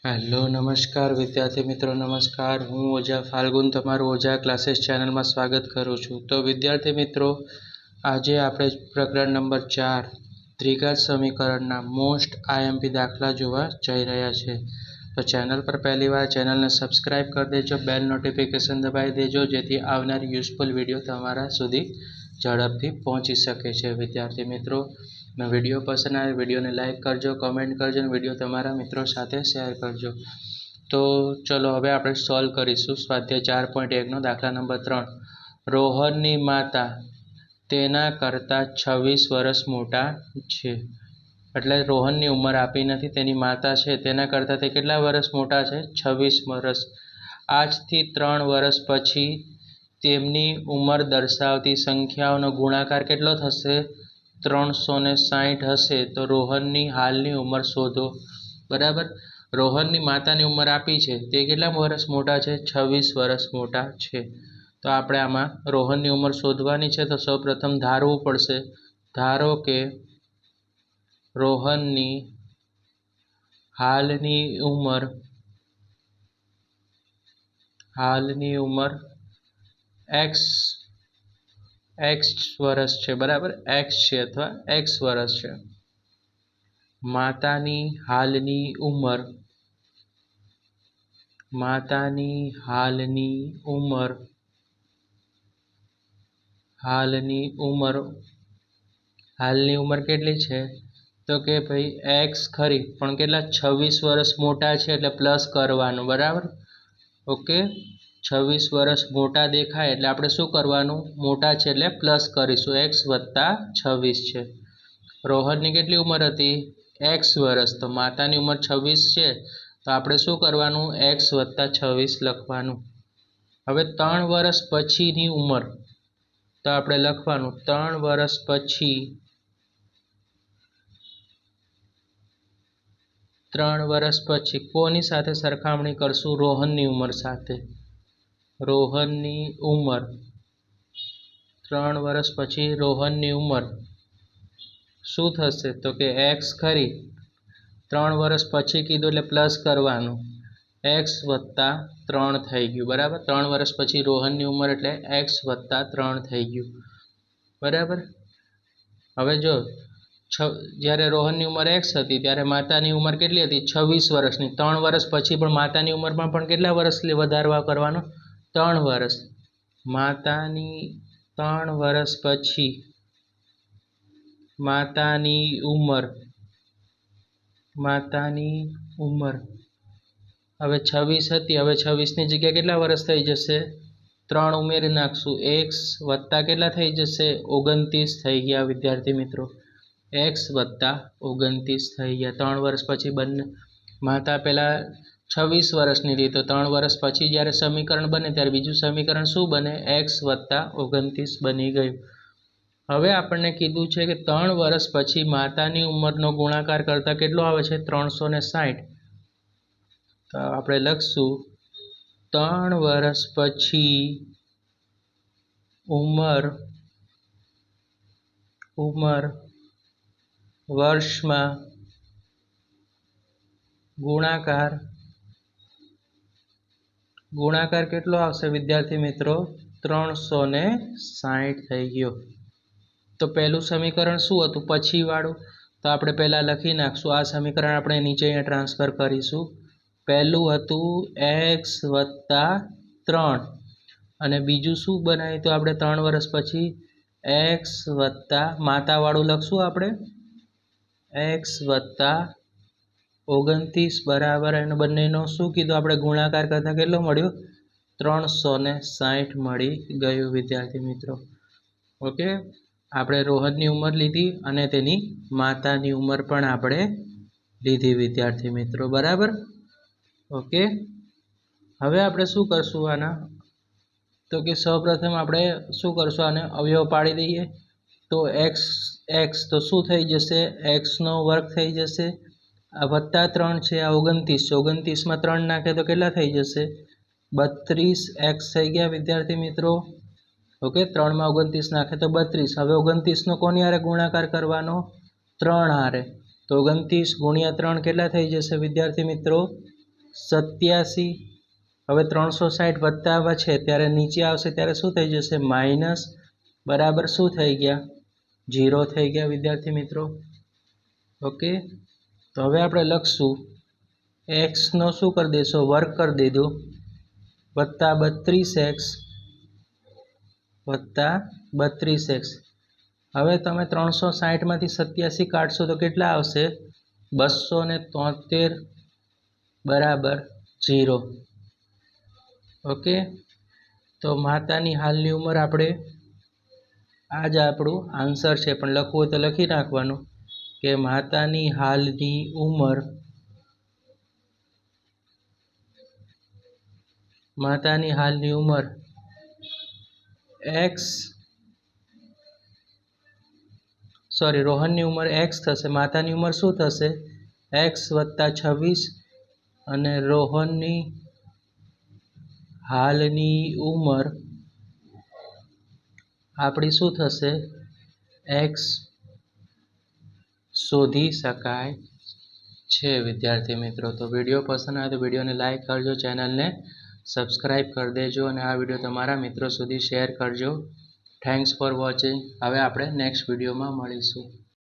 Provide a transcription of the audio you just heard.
Hello નમસ્કાર વિદ્યાર્થી મિત્રો નમસ્કાર। હું ઓઝા ફાલ્ગુન તમારું ઓઝા ક્લાસીસ ચેનલમાં સ્વાગત કરું છું। તો વિદ્યાર્થી મિત્રો આજે આપણે પ્રકરણ નંબર 4 દ્વિઘાત સમીકરણના મોસ્ટ આઈએમપી દાખલા જોવા જઈ રહ્યા છે। તો ચેનલ પર પહેલી વાર ચેનલને સબસ્ક્રાઇબ કરી દેજો, બેલ નોટિફિકેશન દબાવી દેજો જેથી આવનારી યુઝફુલ વિડીયો તમારા સુધી ઝડપથી પહોંચી શકે છે। વિદ્યાર્થી મિત્રો વિડીયો પસંદ આવે વિડીયોને લાઇક કરજો, કમેન્ટ કરજો અને વિડીયો તમારા મિત્રો સાથે શેર કરજો। તો ચલો હવે આપણે સોલ્વ કરીશું સ્વાધ્યાય 4.1 દાખલા નંબર 3। રોહનની માતા તેના કરતાં 26 વર્ષ મોટા છે। એટલે રોહનની ઉંમર આપી નથી, તેની માતા છે તેના કરતાં તે કેટલા વર્ષ મોટા છે? 26 વર્ષ। આજથી 3 વર્ષ પછી તેમની ઉંમર દર્શાવતી સંખ્યાઓનો ગુણાકાર કેટલો થશે? 360 હશે। તો રોહનની હાલની ઉંમર શોધો। બરાબર, રોહનની માતાની ઉંમર આપી છે, તે કેટલા વર્ષ મોટા છે? 26 વર્ષ મોટા છે। તો આપણે આમાં રોહનની ઉંમર શોધવાની છે। તો સૌપ્રથમ ધારવું પડશે, ધારો કે રોહનની હાલની ઉંમર x વર્ષ છે। બરાબર, x છે અથવા x વર્ષ છે। માતાની હાલની ઉંમર કેટલી છે? તો કે ભાઈ x ખરી પણ કેટલા? 26 વર્ષ મોટા છે એટલે પ્લસ કરવાનું। બરાબર, ઓકે, 26 વર્ષ મોટા દેખાય એટલે આપણે શું કરવાનું? મોટા છે એટલે પ્લસ કરીશું, x વત્તા 26 છે। રોહનની કેટલી ઉંમર હતી? x વર્ષ, તો માતાની ઉંમર 26 છે તો આપણે શું કરવાનું? x વત્તા 26 લખવાનું। હવે 3 વર્ષ પછીની ઉંમર, તો આપણે લખવાનું 3 વર્ષ પછી કોની સાથે સરખામણી કરશું? રોહનની ઉંમર સાથે। રોહનની ઉંમર 3 વર્ષ પછી રોહનની ઉંમર શું થશે? તો કે x ખરી, 3 વર્ષ પછી કીધું એટલે પ્લસ કરવાનું, x વત્તા 3 થઈ ગયું। બરાબર, 3 વર્ષ પછી રોહનની ઉંમર એટલે x વત્તા 3 થઈ ગયું। બરાબર, હવે જો જ્યારે રોહનની ઉંમર x હતી ત્યારે માતાની ઉંમર કેટલી હતી? 26 વર્ષની। 3 વર્ષ પછી પણ માતાની ઉંમરમાં પણ કેટલા વર્ષ વધારવા કરવાનો? 3 વર્ષ। માતાની 3 વર્ષ પછી માતાની ઉંમર હવે 26 હતી, હવે 26ની જગ્યાએ કેટલા વર્ષ થઈ જશે? 3 ઉમેરી નાખશું, x વત્તા કેટલા થઈ જશે? 29 થઈ ગયા વિદ્યાર્થી મિત્રો, x વત્તા 29 થઈ ગયા। 3 વર્ષ પછી બંને માતા પહેલાં 26 વર્ષની હતી, તો 3 વર્ષ પછી જ્યારે સમીકરણ બને ત્યારે બીજું સમીકરણ શું બને? x વત્તા 29 બની ગયું। હવે આપણને કીધું છે કે 3 વર્ષ પછી માતાની ઉંમરનો ગુણાકાર કરતાં કેટલો આવે છે? 360। તો આપણે લખશું 3 વર્ષ પછી ઉંમર વર્ષમાં ગુણાકાર કેટલો આવશે વિદ્યાર્થી મિત્રો? 360 થઈ ગયો। તો પહેલું સમીકરણ શું હતું? પછી વાળું, તો આપણે પહેલાં લખી નાખશું, આ સમીકરણ આપણે નીચે અહીંયા ટ્રાન્સફર કરીશું। પહેલું હતું x વત્તા 3 અને બીજું શું બનાવ્યું? તો આપણે 3 વર્ષ પછી x વત્તા માતાવાળું લખશું આપણે, x વત્તા 29 બરાબર, અને બંનેનો શું કીધું આપણે? ગુણાકાર કરતાં કેટલો મળ્યો? 360 મળી ગયું વિદ્યાર્થી મિત્રો। ઓકે, આપણે રોહનની ઉંમર લીધી અને તેની માતાની ઉંમર પણ આપણે લીધી વિદ્યાર્થી મિત્રો। બરાબર, ઓકે, હવે આપણે શું કરશું આના? તો કે સૌપ્રથમ આપણે શું કરશું? આને અવયવ પાડી દઈએ તો x તો શું થઈ જશે? x નો વર્ગ થઈ જશે, આ વત્તા 3 છે, આ 29 છે, 29માં 3 નાખે તો કેટલા થઈ જશે? 32x થઈ ગયા વિદ્યાર્થી મિત્રો। ઓકે, 3માં 29 નાખે તો 32। હવે 29નો કોની હારે ગુણાકાર કરવાનો? 3 હારે, તો 29 ગુણ્યા 3 કેટલા થઈ જશે વિદ્યાર્થી મિત્રો? 87. હવે 360 વત્તા છે ત્યારે નીચે આવશે ત્યારે શું થઈ જશે? માઇનસ બરાબર શું થઈ ગયા? 0 થઈ ગયા વિદ્યાર્થી મિત્રો. ઓકે, તો હવે આપણે લખશું એક્સનો શું કરી દેશો? વર્ગ કરી દીધો વત્તા 32x વત્તા 32x. હવે તમે 360માંથી 87 કાઢશો તો કેટલા આવશે? 273 બરાબર 0. ઓકે, તો માતાની હાલની ઉંમર આપણે આ જ આપણું આન્સર છે, પણ લખવું હોય તો લખી નાખવાનું કે માતાની હાલની ઉંમર રોહનની ઉંમર x થશે, માતાની ઉંમર શું થશે? x વત્તા 26 અને રોહનની હાલની ઉંમર આપણી શું થશે? x શોધી શકાય છે વિદ્યાર્થી મિત્રો. તો વિડીયો પસંદ આવે તો વિડીયોને લાઈક કરજો, ચેનલને સબસ્ક્રાઈબ કરી દેજો અને આ વિડીયો તમારા મિત્રો સુધી શેર કરજો. Thanks for watching. હવે આપણે નેક્સ્ટ વિડીયોમાં મળીશું.